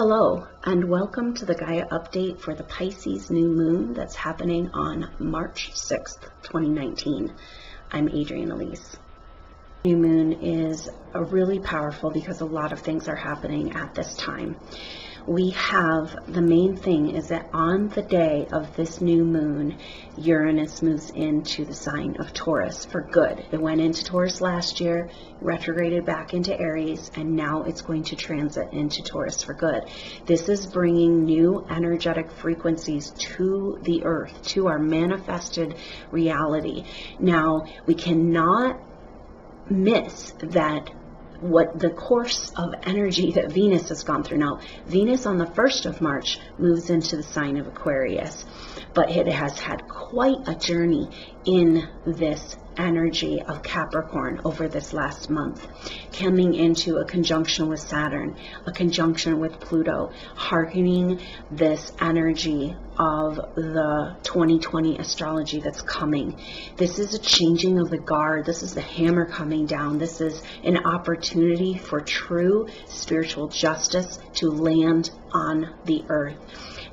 Hello, and welcome to the Gaia update for the Pisces new moon that's happening on March 6th, 2019. I'm Adrienne Elise. New moon is really powerful because a lot of things are happening at this time. We have, the main thing is that on the day of this new moon, Uranus moves into the sign of Taurus for good. It went into Taurus last year, retrograded back into Aries, and now it's going to transit into Taurus for good. This is bringing new energetic frequencies to the earth, to our manifested reality. Now, we cannot miss that what the course of energy that Venus has gone through. Now, Venus on the 1st of March moves into the sign of Aquarius, but it has had quite a journey in this energy of Capricorn over this last month, coming into a conjunction with Saturn, a conjunction with Pluto, hearkening this energy of the 2020 astrology that's coming. This is a changing of the guard. This is the hammer coming down. This is an opportunity for true spiritual justice to land on the earth.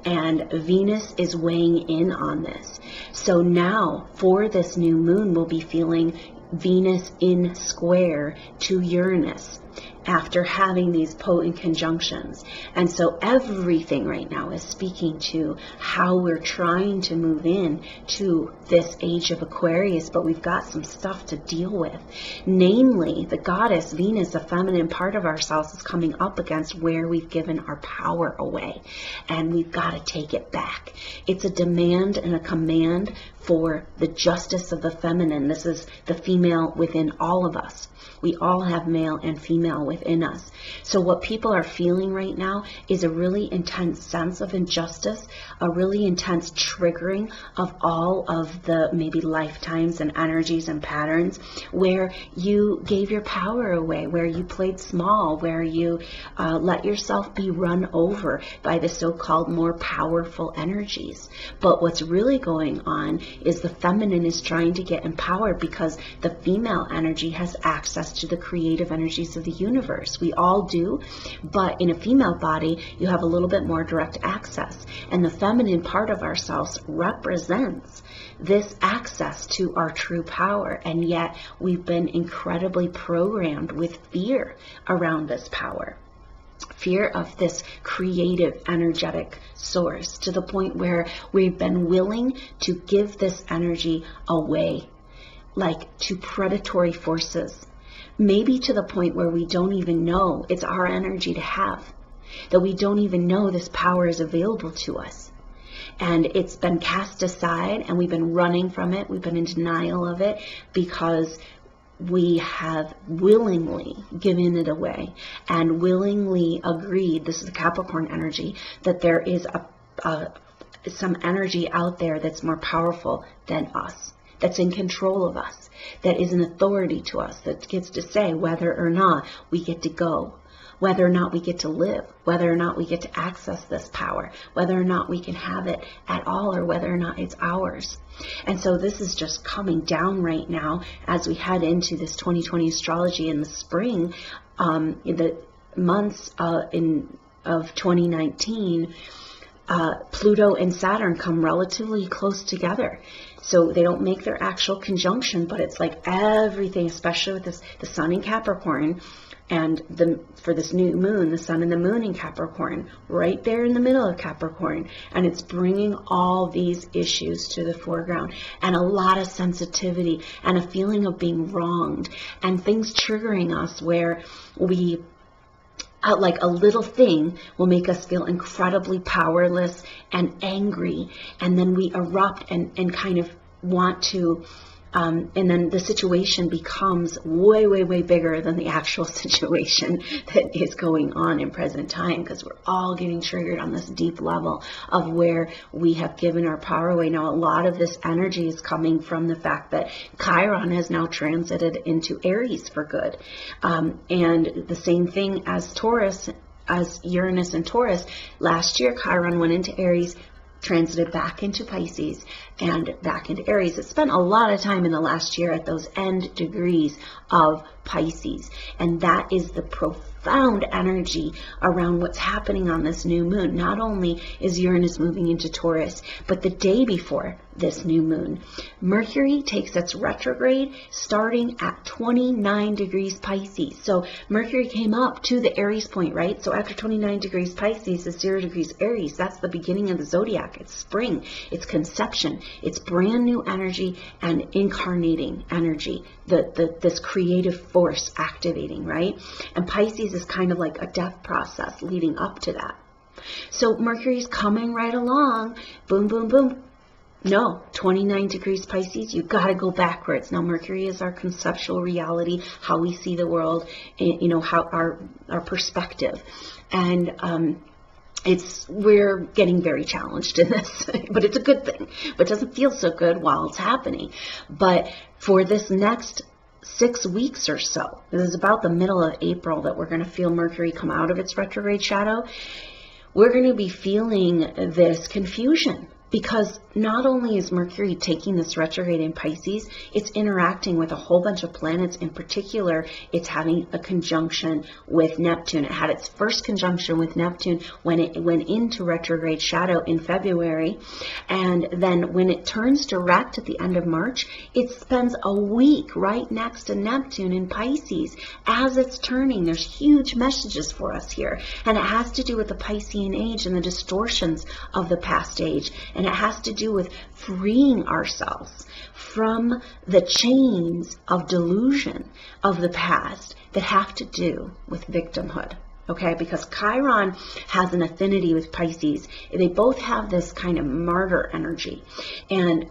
And Venus is weighing in on this. So now, for this new moon, we'll be feeling Venus in square to Uranus after having these potent conjunctions. And so everything right now is speaking to how we're trying to move in to this age of Aquarius, but we've got some stuff to deal with. Namely, the goddess Venus, the feminine part of ourselves, is coming up against where we've given our power away, and we've got to take it back. It's a demand and a command for the justice of the feminine. This is the female within all of us. We all have male and female within us. So what people are feeling right now is a really intense sense of injustice, a really intense triggering of all of the maybe lifetimes and energies and patterns where you gave your power away, where you played small, where you let yourself be run over by the so-called more powerful energies. But what's really going on is the feminine is trying to get empowered because the female energy has access to the creative energies of the universe. We all do, but in a female body, you have a little bit more direct access. And the feminine part of ourselves represents this access to our true power. And yet we've been incredibly programmed with fear around this power. Fear of this creative, energetic source, to the point where we've been willing to give this energy away, like to predatory forces. Maybe to the point where we don't even know it's our energy to have, that we don't even know this power is available to us. And it's been cast aside and we've been running from it. We've been in denial of it because we have willingly given it away and willingly agreed, this is the Capricorn energy, that there is some energy out there that's more powerful than us, that's in control of us, that is an authority to us, that gets to say whether or not we get to go, whether or not we get to live, whether or not we get to access this power, whether or not we can have it at all, or whether or not it's ours. And so this is just coming down right now as we head into this 2020 astrology in the spring, in the months of 2019. Pluto and Saturn come relatively close together. So they don't make their actual conjunction, but it's like everything, especially with the sun in Capricorn, and for this new moon, the sun and the moon in Capricorn, right there in the middle of Capricorn. And it's bringing all these issues to the foreground, and a lot of sensitivity and a feeling of being wronged, and things triggering us where we, like a little thing will make us feel incredibly powerless and angry, and then we erupt and kind of want to, and then the situation becomes way, way, way bigger than the actual situation that is going on in present time, because we're all getting triggered on this deep level of where we have given our power away. Now, a lot of this energy is coming from the fact that Chiron has now transited into Aries for good. And the same thing as Taurus, as Uranus and Taurus. Last year, Chiron went into Aries, transited back into Pisces and back into Aries. It spent a lot of time in the last year at those end degrees of Pisces. And that is the profound profound energy around what's happening on this new moon. Not only is Uranus moving into Taurus, but the day before this new moon, Mercury takes its retrograde starting at 29 degrees Pisces. So Mercury came up to the Aries point, right? So after 29 degrees Pisces is 0 degrees Aries. That's the beginning of the zodiac. It's spring. It's conception. It's brand new energy and incarnating energy. This creative force activating, right? And Pisces is kind of like a death process leading up to that. So Mercury's coming right along. Boom, boom, boom. No, 29 degrees Pisces, you've got to go backwards. Now, Mercury is our conceptual reality, how we see the world, you know, how our perspective. And we're getting very challenged in this, but it's a good thing. But it doesn't feel so good while it's happening. But for this next 6 weeks or so, this is about the middle of April that we're going to feel Mercury come out of its retrograde shadow. We're going to be feeling this confusion. Because not only is Mercury taking this retrograde in Pisces, it's interacting with a whole bunch of planets. In particular, it's having a conjunction with Neptune. It had its first conjunction with Neptune when it went into retrograde shadow in February. And then when it turns direct at the end of March, it spends a week right next to Neptune in Pisces. As it's turning, there's huge messages for us here. And it has to do with the Piscean age and the distortions of the past age. And it has to do with freeing ourselves from the chains of delusion of the past that have to do with victimhood. Okay, because Chiron has an affinity with Pisces. They both have this kind of martyr energy. And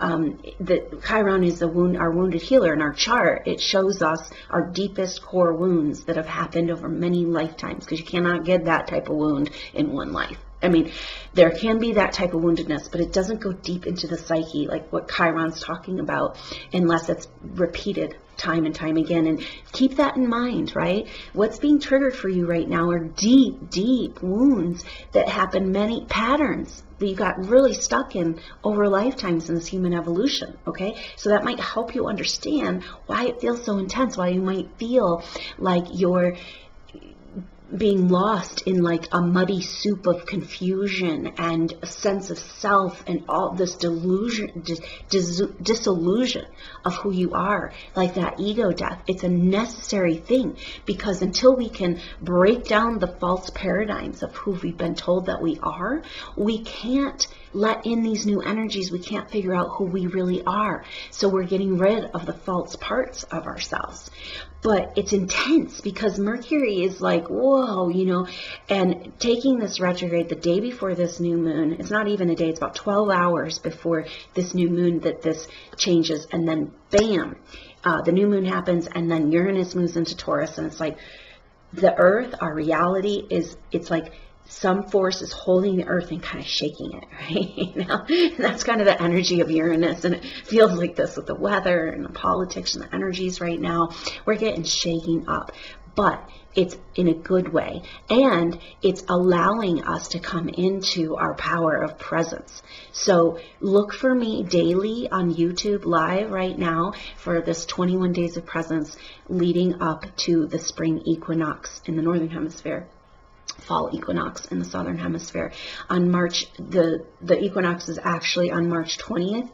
the Chiron is our wounded healer in our chart. It shows us our deepest core wounds that have happened over many lifetimes, because you cannot get that type of wound in one life. I mean, there can be that type of woundedness, but it doesn't go deep into the psyche like what Chiron's talking about unless it's repeated time and time again. And keep that in mind, right? What's being triggered for you right now are deep, deep wounds that happen, many patterns that you got really stuck in over lifetimes in this human evolution, okay? So that might help you understand why it feels so intense, why you might feel like you're being lost in like a muddy soup of confusion and a sense of self and all this delusion, disillusion of who you are, like that ego death. It's a necessary thing, because until we can break down the false paradigms of who we've been told that we are, we can't let in these new energies. We can't figure out who we really are. So we're getting rid of the false parts of ourselves. But it's intense because Mercury is like, whoa, you know, and taking this retrograde the day before this new moon. It's not even a day, it's about 12 hours before this new moon that this changes. And then bam, the new moon happens, and then Uranus moves into Taurus. And it's like the earth, our reality is, it's like some force is holding the earth and kind of shaking it, right? You know, and that's kind of the energy of Uranus, and it feels like this with the weather and the politics and the energies right now. We're getting shaking up, but it's in a good way, and it's allowing us to come into our power of presence. So look for me daily on YouTube live right now for this 21 days of presence leading up to the spring equinox in the northern hemisphere, fall equinox in the southern hemisphere. On March, the equinox is actually on March 20th.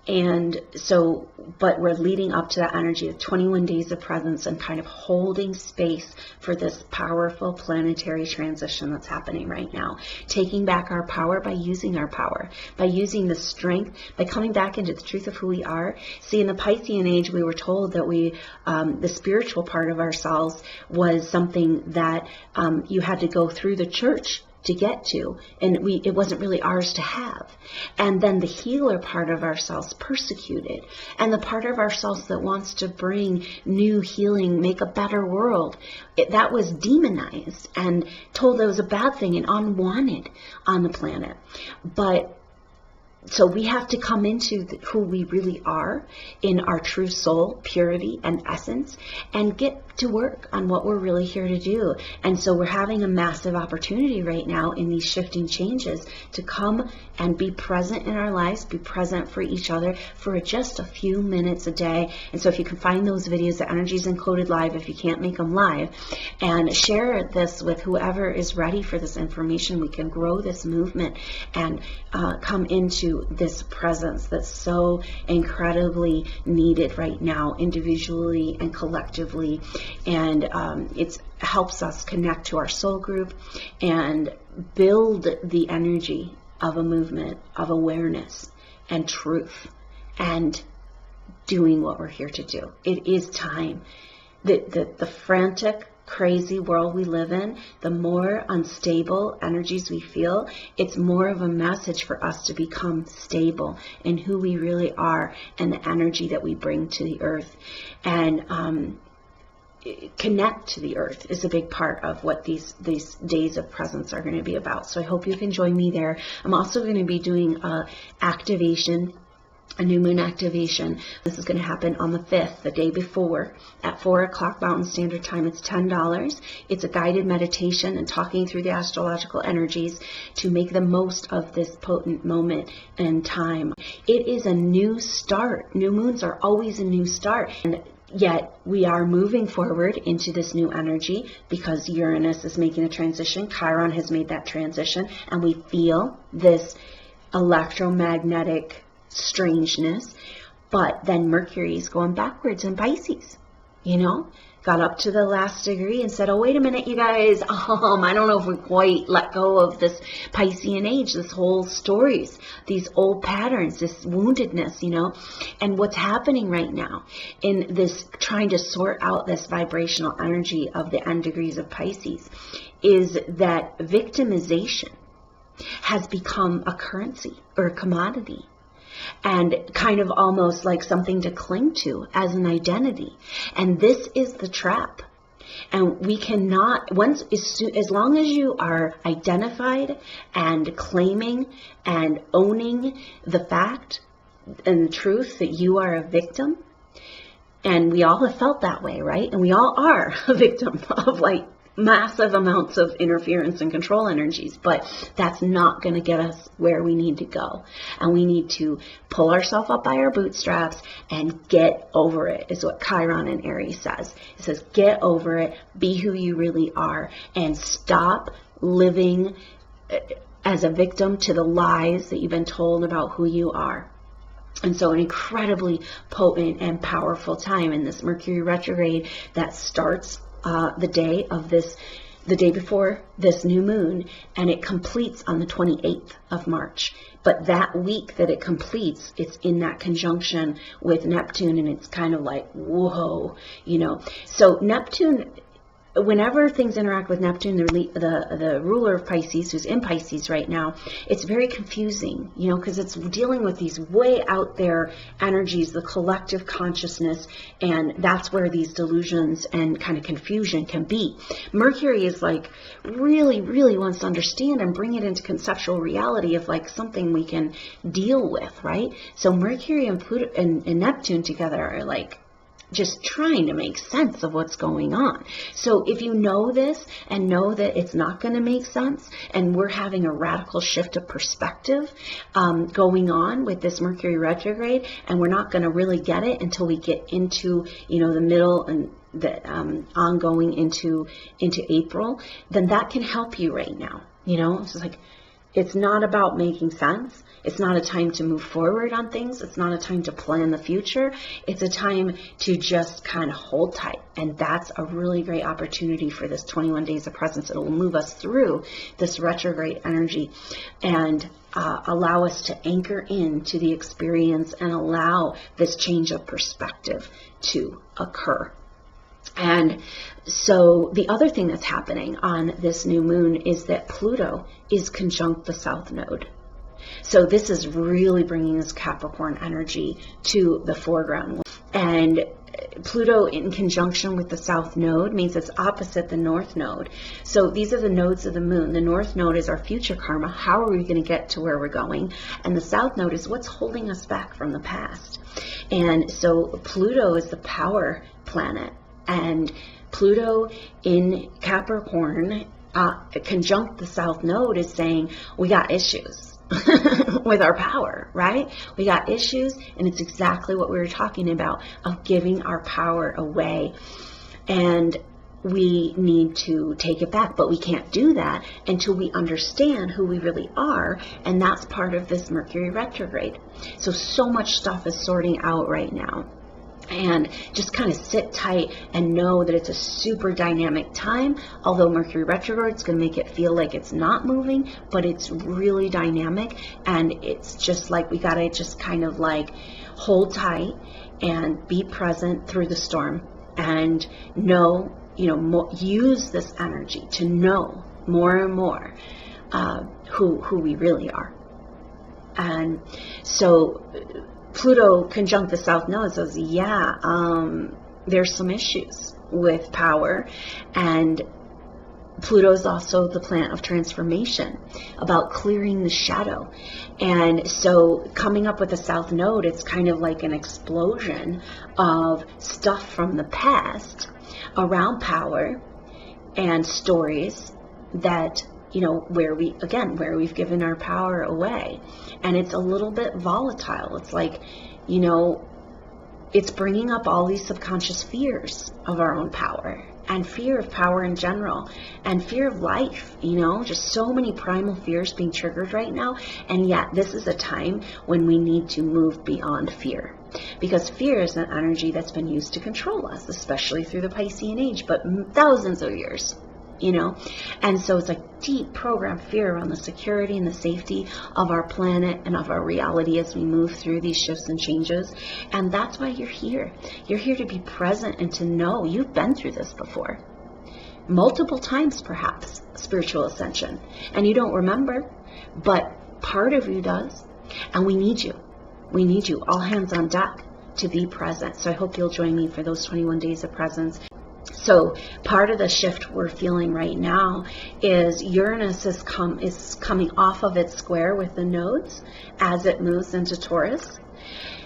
And so, but we're leading up to that energy of 21 days of presence and kind of holding space for this powerful planetary transition that's happening right now. Taking back our power by using our power, by using the strength, by coming back into the truth of who we are. See, in the Piscean age, we were told that the spiritual part of ourselves was something that you had to go through the church to get to, and it wasn't really ours to have. And then the healer part of ourselves persecuted, and the part of ourselves that wants to bring new healing, make a better world, that was demonized and told that was a bad thing and unwanted on the planet. But So we have to come into who we really are in our true soul, purity, and essence, and get to work on what we're really here to do. And so we're having a massive opportunity right now in these shifting changes to come and be present in our lives, be present for each other for just a few minutes a day. And so if you can find those videos, the Energy's Encoded live, if you can't make them live, and share this with whoever is ready for this information, we can grow this movement and come into this presence that's so incredibly needed right now, individually and collectively. And it helps us connect to our soul group and build the energy of a movement of awareness and truth and doing what we're here to do. It is time. The frantic, crazy world we live in, the more unstable energies we feel, it's more of a message for us to become stable in who we really are and the energy that we bring to the earth. And connect to the earth is a big part of what these days of presence are going to be about. So I hope you can join me there. I'm also going to be doing activation, a new moon activation. This is going to happen on the 5th, the day before, at 4 o'clock Mountain Standard Time. It's $10. It's a guided meditation and talking through the astrological energies to make the most of this potent moment in time. It is a new start. New moons are always a new start. And yet we are moving forward into this new energy because Uranus is making a transition. Chiron has made that transition. And we feel this electromagnetic strangeness, but then Mercury is going backwards in Pisces, got up to the last degree and said, oh, wait a minute, you guys, I don't know if we quite let go of this Piscean age, this whole stories, these old patterns, this woundedness, and what's happening right now in this trying to sort out this vibrational energy of the end degrees of Pisces is that victimization has become a currency or a commodity, and kind of almost like something to cling to as an identity. And this is the trap. And we cannot, as long as you are identified and claiming and owning the fact and the truth that you are a victim, and we all have felt that way, right? And we all are a victim of massive amounts of interference and control energies, but that's not going to get us where we need to go. And we need to pull ourselves up by our bootstraps and get over it, is what Chiron in Aries says. It says, get over it, be who you really are, and stop living as a victim to the lies that you've been told about who you are. And so an incredibly potent and powerful time in this Mercury retrograde that starts the day before this new moon, and it completes on the 28th of March. But that week that it completes, it's in that conjunction with Neptune, and it's kind of like, whoa, So Neptune, whenever things interact with Neptune, the ruler of Pisces, who's in Pisces right now, it's very confusing, because it's dealing with these way out there energies, the collective consciousness, and that's where these delusions and kind of confusion can be. Mercury is really, really wants to understand and bring it into conceptual reality of something we can deal with, right? So Mercury and Pluto and Neptune together are just trying to make sense of what's going on. So if you know this and know that it's not going to make sense, and we're having a radical shift of perspective going on with this Mercury retrograde, and we're not going to really get it until we get into the middle and the ongoing into April, then that can help you right now. It's it's not about making sense. It's not a time to move forward on things. It's not a time to plan the future. It's a time to just kind of hold tight. And that's a really great opportunity for this 21 days of presence. It'll move us through this retrograde energy and allow us to anchor into the experience and allow this change of perspective to occur. And so the other thing that's happening on this new moon is that Pluto is conjunct the South Node. So this is really bringing this Capricorn energy to the foreground. And Pluto in conjunction with the south node means it's opposite the north node. So these are the nodes of the moon. The north node is our future karma. How are we going to get to where we're going? And the south node is what's holding us back from the past. And so Pluto is the power planet. And Pluto in Capricorn, conjunct the south node, is saying we got issues with our power, right? We got issues, and it's exactly what we were talking about, of giving our power away. And we need to take it back, but we can't do that until we understand who we really are, and that's part of this Mercury retrograde. So much stuff is sorting out right now. And just kind of sit tight and know that it's a super dynamic time. Although Mercury retrograde is going to make it feel like it's not moving, but it's really dynamic. And it's just like we got to just kind of like hold tight and be present through the storm, and know, use this energy to know more and more who we really are. And so Pluto conjunct the south node says, there's some issues with power. And Pluto is also the planet of transformation, about clearing the shadow. And so coming up with the south node, it's kind of like an explosion of stuff from the past around power and stories that, where we've given our power away. And it's a little bit volatile. It's like, it's bringing up all these subconscious fears of our own power, and fear of power in general, and fear of life, just so many primal fears being triggered right now. And yet this is a time when we need to move beyond fear, because fear is an energy that's been used to control us, especially through the Piscean age, but thousands of years. And so it's like deep programmed fear around the security and the safety of our planet and of our reality as we move through these shifts and changes. And that's why you're here. You're here to be present and to know you've been through this before. Multiple times, perhaps, spiritual ascension. And you don't remember, but part of you does. And we need you. We need you, all hands on deck, to be present. So I hope you'll join me for those 21 days of presence. So part of the shift we're feeling right now is Uranus is coming off of its square with the nodes as it moves into Taurus.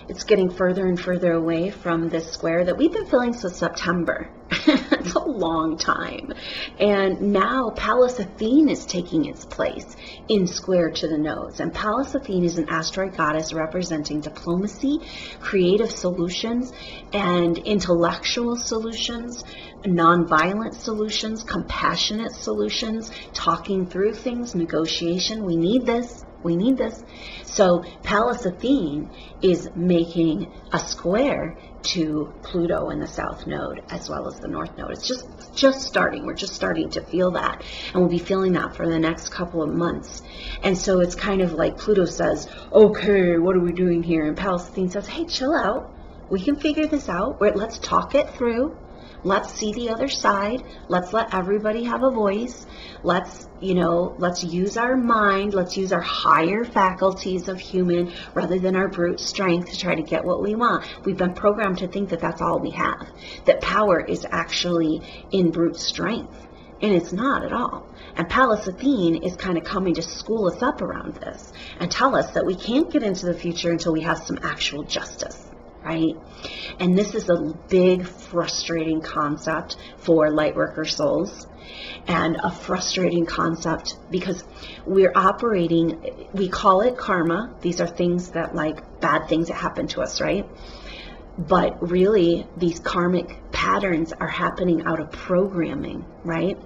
It's getting further and further away from this square that we've been feeling since September. It's a long time. And now Pallas Athene is taking its place in square to the nodes. And Pallas Athene is an asteroid goddess representing diplomacy, creative solutions, and intellectual solutions, nonviolent solutions, compassionate solutions, talking through things, negotiation. We need this. We need this. So Pallas Athene is making a square to Pluto in the south node as well as the north node. It's just starting. We're just starting to feel that. And we'll be feeling that for the next couple of months. And so it's kind of like Pluto says, okay, what are we doing here? And Pallas Athene says, hey, chill out. We can figure this out. Let's talk it through. Let's see the other side. Let's let everybody have a voice. Let's use our mind. Let's use our higher faculties of human rather than our brute strength to try to get what we want. We've been programmed to think that that's all we have, that power is actually in brute strength. And it's not at all. And Pallas Athene is kind of coming to school us up around this and tell us that we can't get into the future until we have some actual justice. Right? And this is a big, frustrating concept for lightworker souls, and a frustrating concept because we're operating, we call it karma. These are things that, like, bad things that happen to us, right? But really, these karmic patterns are happening out of programming, right?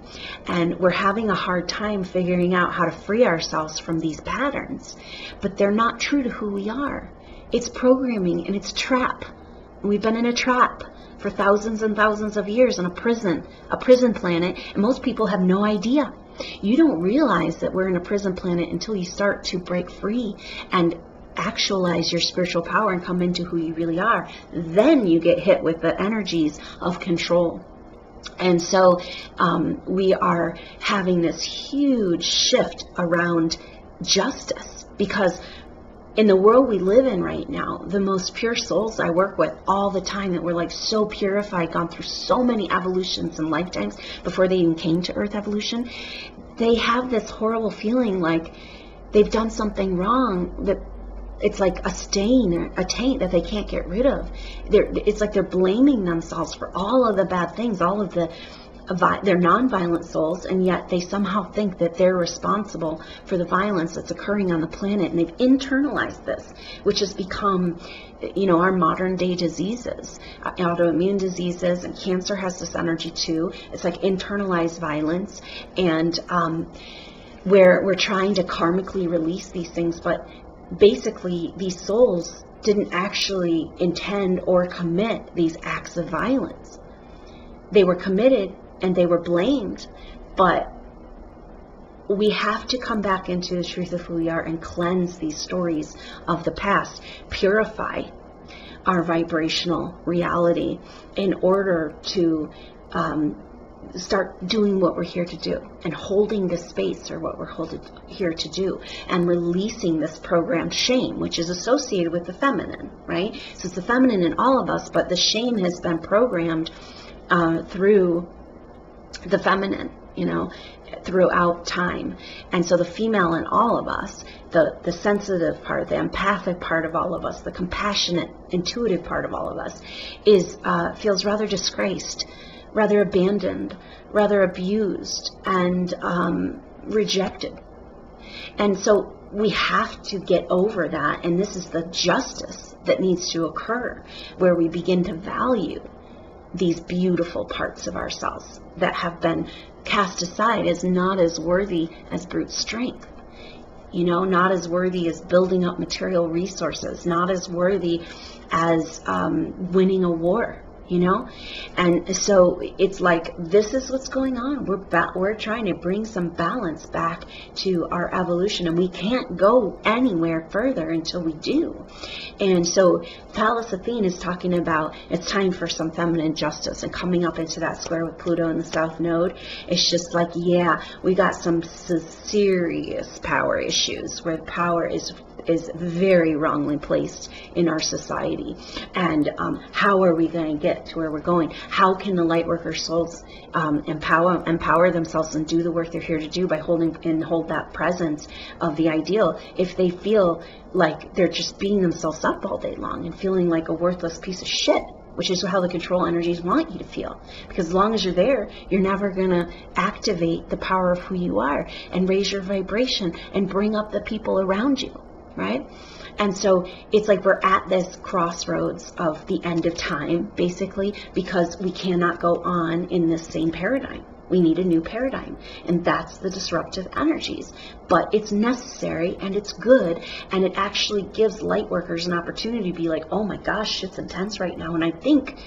And we're having a hard time figuring out how to free ourselves from these patterns, but they're not true to who we are. It's programming, and it's a trap. We've been in a trap for thousands and thousands of years in a prison planet, and most people have no idea. You don't realize that we're in a prison planet until you start to break free and actualize your spiritual power and come into who you really are. Then you get hit with the energies of control. And so we are having this huge shift around justice, because in the world we live in right now, the most pure souls I work with all the time that were like so purified, gone through so many evolutions and lifetimes before they even came to Earth evolution, they have this horrible feeling like they've done something wrong, that it's like a stain or a taint that they can't get rid of. It's like they're blaming themselves for all of the bad things, all of they're non-violent souls, and yet they somehow think that they're responsible for the violence that's occurring on the planet, and they've internalized this, which has become, our modern day diseases, autoimmune diseases, and cancer has this energy too. It's like internalized violence, and where we're trying to karmically release these things, but basically these souls didn't actually intend or commit these acts of violence. They were committed and they were blamed, but we have to come back into the truth of who we are and cleanse these stories of the past, purify our vibrational reality in order to start doing what we're here to do, and holding the space or what we're here to do, and releasing this programmed shame, which is associated with the feminine, right? So it's the feminine in all of us, but the shame has been programmed through the feminine, throughout time. And so the female in all of us, the sensitive part, the empathic part of all of us, the compassionate, intuitive part of all of us feels rather disgraced, rather abandoned, rather abused, and rejected. And so we have to get over that, and this is the justice that needs to occur, where we begin to value these beautiful parts of ourselves that have been cast aside as not as worthy as brute strength, not as worthy as building up material resources, not as worthy as winning a war, and so it's like, this is what's going on. We're trying to bring some balance back to our evolution, and we can't go anywhere further until we do. And so Pallas Athene is talking about it's time for some feminine justice, and coming up into that square with Pluto in the South Node, it's just like, yeah, we got some serious power issues where power is very wrongly placed in our society. And how are we going to get to where we're going? How can the light worker souls empower themselves and do the work they're here to do by hold that presence of the ideal, if they feel like they're just beating themselves up all day long and feeling like a worthless piece of shit, which is how the control energies want you to feel. Because as long as you're there, you're never going to activate the power of who you are and raise your vibration and bring up the people around you. Right? And so it's like we're at this crossroads of the end of time, basically, because we cannot go on in this same paradigm. We need a new paradigm, and that's the disruptive energies. But it's necessary, and it's good, and it actually gives light workers an opportunity to be like, oh my gosh, shit's intense right now. And I think,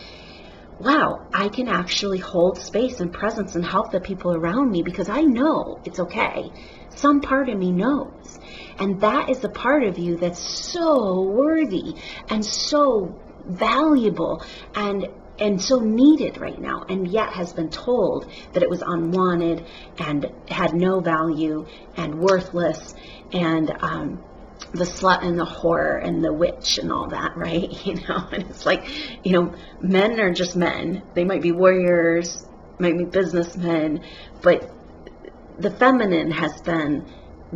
wow, I can actually hold space and presence and help the people around me, because I know it's okay. Some part of me knows. And that is the part of you that's so worthy and so valuable and so needed right now, and yet has been told that it was unwanted and had no value and worthless, and the slut and the whore and the witch and all that, right? And it's like, men are just men. They might be warriors, might be businessmen, but the feminine has been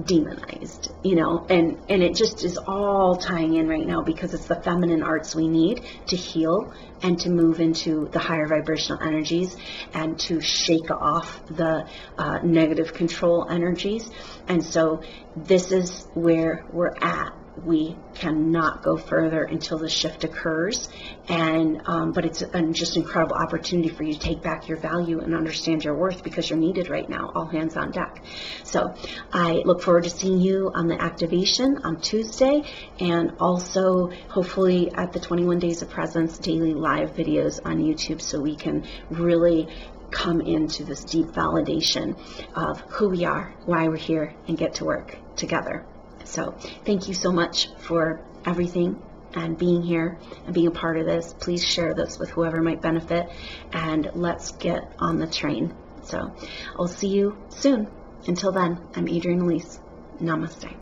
demonized, and it just is all tying in right now, because it's the feminine arts we need to heal and to move into the higher vibrational energies and to shake off the negative control energies. And so this is where we're at. We cannot go further until the shift occurs, and but it's just an incredible opportunity for you to take back your value and understand your worth, because you're needed right now. All hands on deck. So I look forward to seeing you on the activation on Tuesday, and also hopefully at the 21 Days of Presence daily live videos on YouTube, so we can really come into this deep validation of who we are, why we're here, and get to work together. So thank you so much for everything and being here and being a part of this. Please share this with whoever might benefit, and let's get on the train. So I'll see you soon. Until then, I'm Adrienne Elise. Namaste.